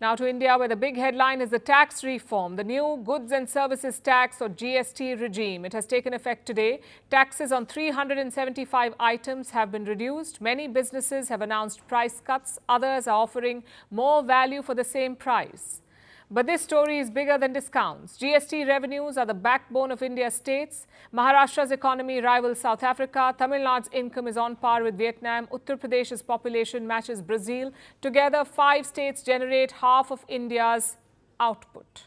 Now to India, where the big headline is the tax reform, the new Goods and Services Tax or GST regime. It has taken effect today. Taxes on 375 items have been reduced. Many businesses have announced price cuts. Others are offering more value for the same price. But this story is bigger than discounts. GST revenues are the backbone of India's states. Maharashtra's economy rivals South Africa. Tamil Nadu's income is on par with Vietnam. Uttar Pradesh's population matches Brazil. Together, 5 states generate half of India's output.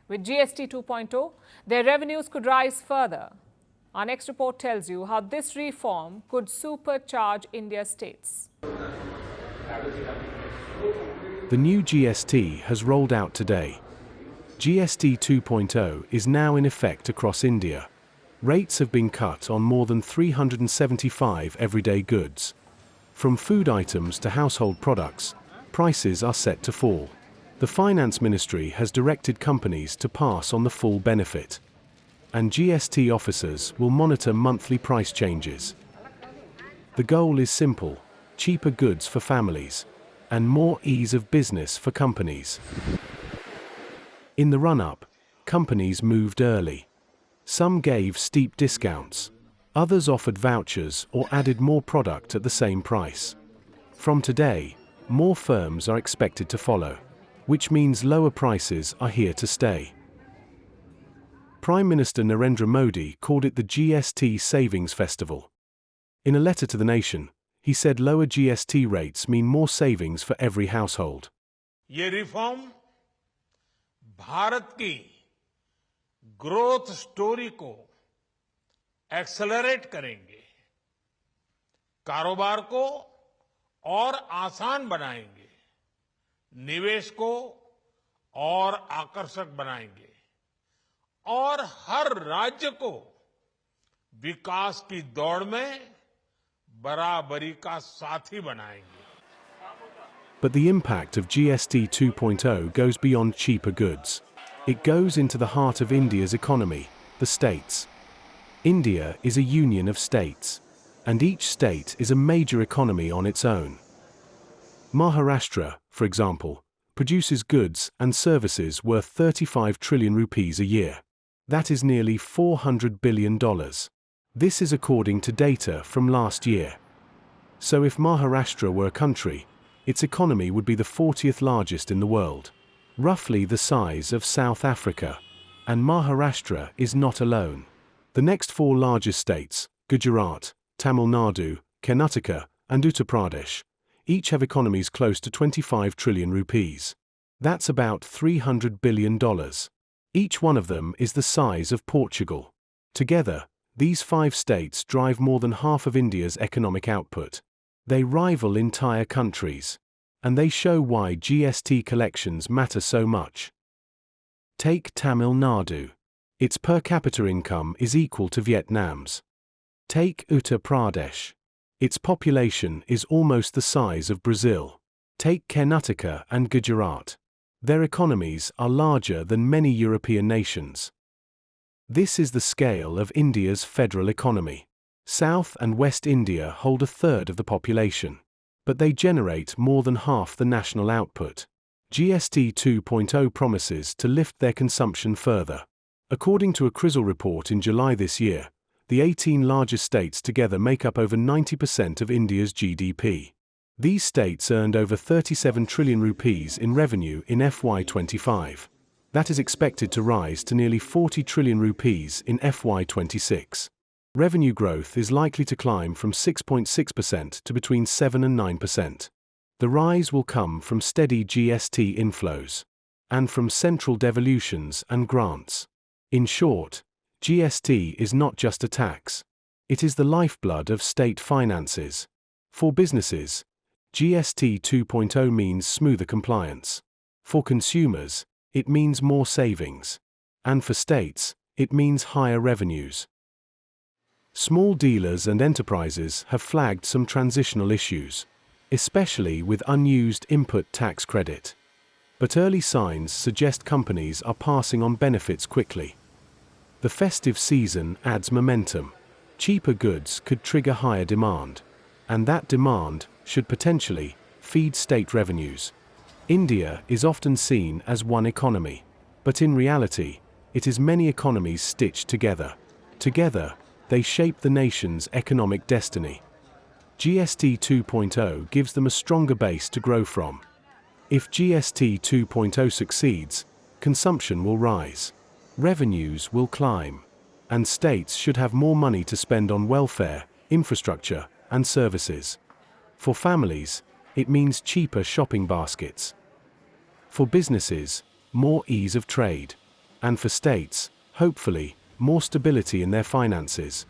With GST 2.0, their revenues could rise further. Our next report tells you how this reform could supercharge India's states. The new GST has rolled out today. GST 2.0 is now in effect across India. Rates have been cut on more than 375 everyday goods. From food items to household products, prices are set to fall. The Finance Ministry has directed companies to pass on the full benefit. And GST officers will monitor monthly price changes. The goal is simple: cheaper goods for families and more ease of business for companies. In the run-up, companies moved early. Some gave steep discounts. Others offered vouchers or added more product at the same price. From today, more firms are expected to follow, which means lower prices are here to stay. Prime Minister Narendra Modi called it the GST Savings Festival. In a letter to the nation, he said lower GST rates mean more savings for every household. ये reform Bharat की growth story को accelerate करेंगे, कारोबार को और आसान बनाएंगे, निवेश को और आकर्षक बनाएंगे और हर राज्य को विकास की दौड़ में बराबरी का साथी बनाएंगे. But the impact of GST 2.0 goes beyond cheaper goods. It goes into the heart of India's economy, the states. India is a union of states, and each state is a major economy on its own. Maharashtra, for example, produces goods and services worth 35 trillion rupees a year. That is nearly $400 billion. This is according to data from last year. So if Maharashtra were a country, its economy would be the 40th largest in the world, roughly the size of South Africa. And Maharashtra is not alone. The next 4 largest states, Gujarat, Tamil Nadu, Karnataka, and Uttar Pradesh, each have economies close to 25 trillion rupees. That's about $300 billion. Each one of them is the size of Portugal. Together, these 5 states drive more than half of India's economic output. They rival entire countries, and they show why GST collections matter so much. Take Tamil Nadu. Its per capita income is equal to Vietnam's. Take Uttar Pradesh. Its population is almost the size of Brazil. Take Karnataka and Gujarat. Their economies are larger than many European nations. This is the scale of India's federal economy. South and West India hold a third of the population, but they generate more than half the national output. GST 2.0 promises to lift their consumption further. According to a CRISIL report in July this year, the 18 largest states together make up over 90% of India's GDP. These states earned over 37 trillion rupees in revenue in FY25. That is expected to rise to nearly 40 trillion rupees in FY26. Revenue growth is likely to climb from 6.6% to between 7 and 9%. The rise will come from steady GST inflows and from central devolutions and grants. In short, GST is not just a tax. It is the lifeblood of state finances. For businesses, GST 2.0 means smoother compliance. For consumers, it means more savings. And for states, it means higher revenues. Small dealers and enterprises have flagged some transitional issues, especially with unused input tax credit. But early signs suggest companies are passing on benefits quickly. The festive season adds momentum. Cheaper goods could trigger higher demand, and that demand should potentially feed state revenues. India is often seen as one economy, but in reality, it is many economies stitched together. Together, they shape the nation's economic destiny. GST 2.0 gives them a stronger base to grow from. If GST 2.0 succeeds, consumption will rise, revenues will climb, and states should have more money to spend on welfare, infrastructure, and services. For families, it means cheaper shopping baskets. For businesses, more ease of trade. And for states, hopefully, more stability in their finances.